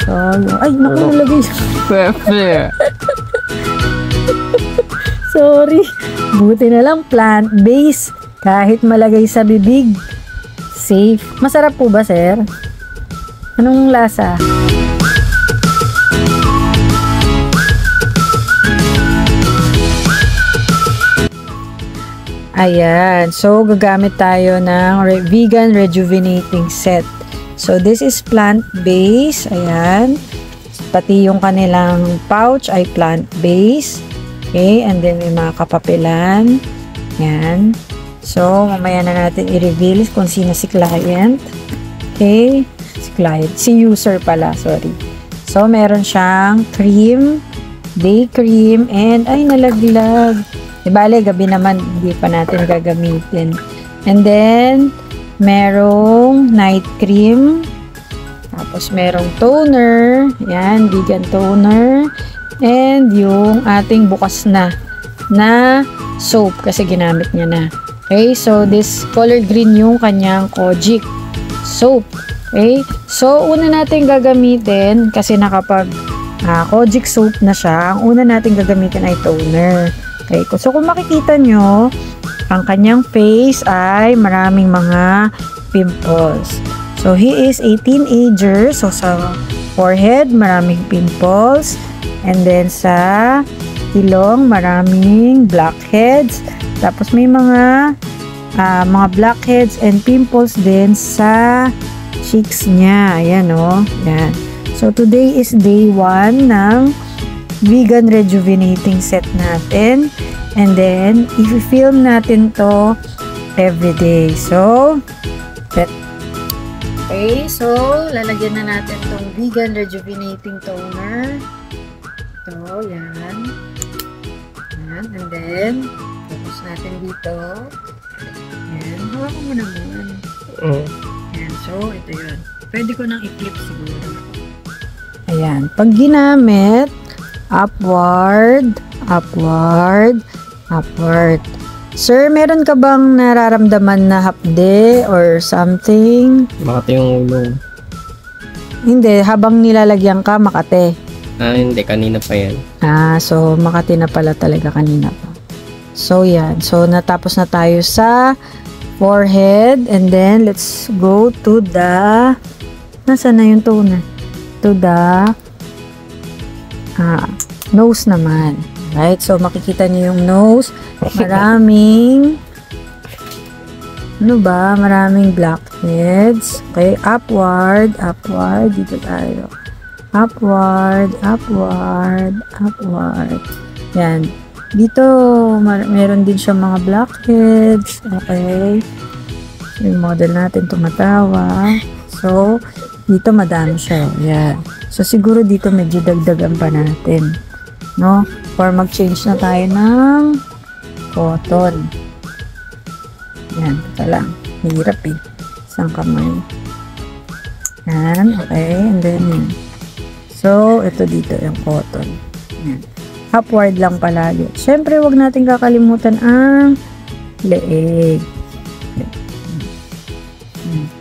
So, ay, naku, nalagay. Pepe. Sorry. Buti na lang plant-based. Kahit malagay sa bibig, safe. Masarap po ba, sir? Anong lasa? Ayan. So, gagamit tayo ng vegan rejuvenating set. So, this is plant-based. Ayan. Pati yung kanilang pouch ay plant-based. Okay. And then, may mga kapapilan. Ayan. So, mamaya na natin i-reveal kung sino si client. Okay. Si client. Si user pala. Sorry. So, meron siyang cream, day cream, and ay, nalaglag. Bale, gabi naman, hindi pa natin gagamitin. And then, merong night cream. Tapos, merong toner. Yan, vegan toner. And yung ating bukas na soap kasi ginamit niya na. Okay, so this color green yung kanyang Kojic soap. Okay, so una natin gagamitin kasi nakapag Kojic soap na siya. Ang una natin gagamitin ay toner. Okay, so kung makikita nyo, ang kanyang face ay maraming mga pimples. So he is a teenager. So sa forehead, maraming pimples. And then sa ilong, maraming blackheads. Tapos may mga blackheads and pimples din sa cheeks niya. Ayan o. Ayan. So today is day 1 ng vegan rejuvenating set natin. And then, i-film natin to everyday. So, okay. So, lalagyan na natin tong vegan rejuvenating toner. Ito, yan. Yan. And then, tapos natin dito. Yan. Hawakan mo naman. Yan. So, ito yun. Pwede ko nang i-clip siguro. Ayan. Pag ginamit, upward, upward, upward. Sir, meron ka bang nararamdaman na hapde or something? Makati yung ulo. Hindi, habang nilalagyan ka, makate. Hindi, kanina pa yan. So makati na pala talaga kanina pa. So yan, so natapos na tayo sa forehead and then let's go to the nasaan na yung toner? To the nose naman. Right? So, makikita niyo yung nose. Maraming maraming blackheads. Okay, upward, upward. Dito tayo. Upward, upward, upward. Yan. Dito, meron din siya mga blackheads. Okay. Yung model natin tumatawa. So, dito madami siya. Yan. So, siguro dito medyo dagdagan pa natin. No? Or mag-change na tayo ng cotton. Yan. Ito lang. Hirap eh. Isang kamay. Yan. Okay. And then, yan. So, ito dito yung cotton. Yan. Upward lang palagi. Siyempre, wag natin kakalimutan ang leeg.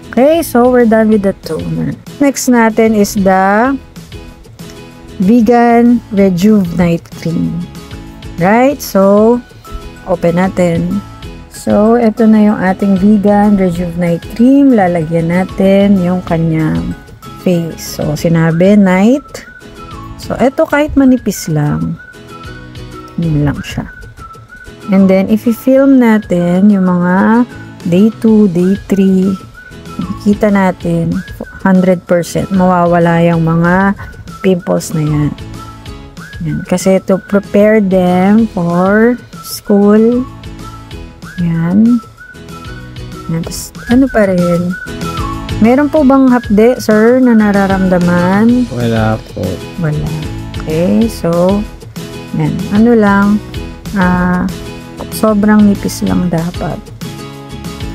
Okay, so we're done with the toner. Next natin is the vegan rejuvenate cream. Right? So, open natin. So, ito na yung ating vegan rejuvenate cream. Lalagyan natin yung kanyang face. So, sinabi, night. So, ito kahit manipis lang. Yun lang siya. And then, if i-film natin yung mga day 2, day 3, makikita natin 100% mawawala yung mga pimples na yan. Yan. Kasi to prepare them for school. Yan. Yan. Tapos, ano pa rin? Meron po bang hapde, sir, na nararamdaman? Wala po. Wala. Okay, so, yan. Ano lang, sobrang nipis lang dapat.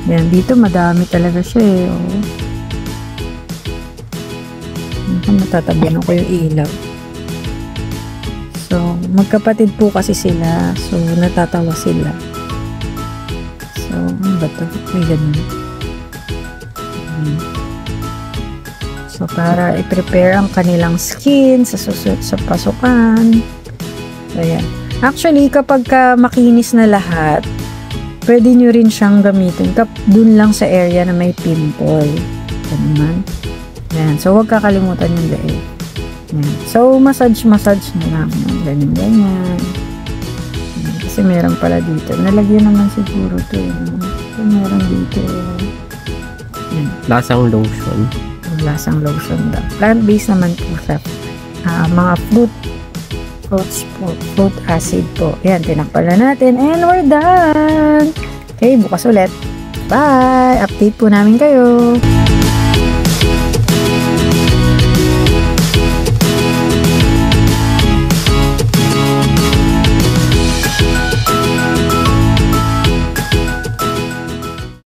Yan, dito madami talaga siya eh. Oh. Natatabihan ko yung ilaw. So, magkapatid po kasi sila. So, natatawa sila. So, ano ba ito? May ganun. So, para i-prepare ang kanilang skin sa pasukan. So, ayan. Actually, kapag makinis na lahat, pwede nyo rin siyang gamitin dun lang sa area na may pimple. Ganun. Ayan. So, huwag kakalimutan yung leeg. Ayan. So, massage na lang. Ganyan. Kasi meron pala dito. Nalagyan naman siguro ito. So, meron dito. Ayan. Lasang lotion. Lasang lotion daw. Plant-based naman po siya. Mga fruit acid po. Ayan, tinakpan na natin. And we're done! Okay, bukas ulit. Bye! Update po namin kayo.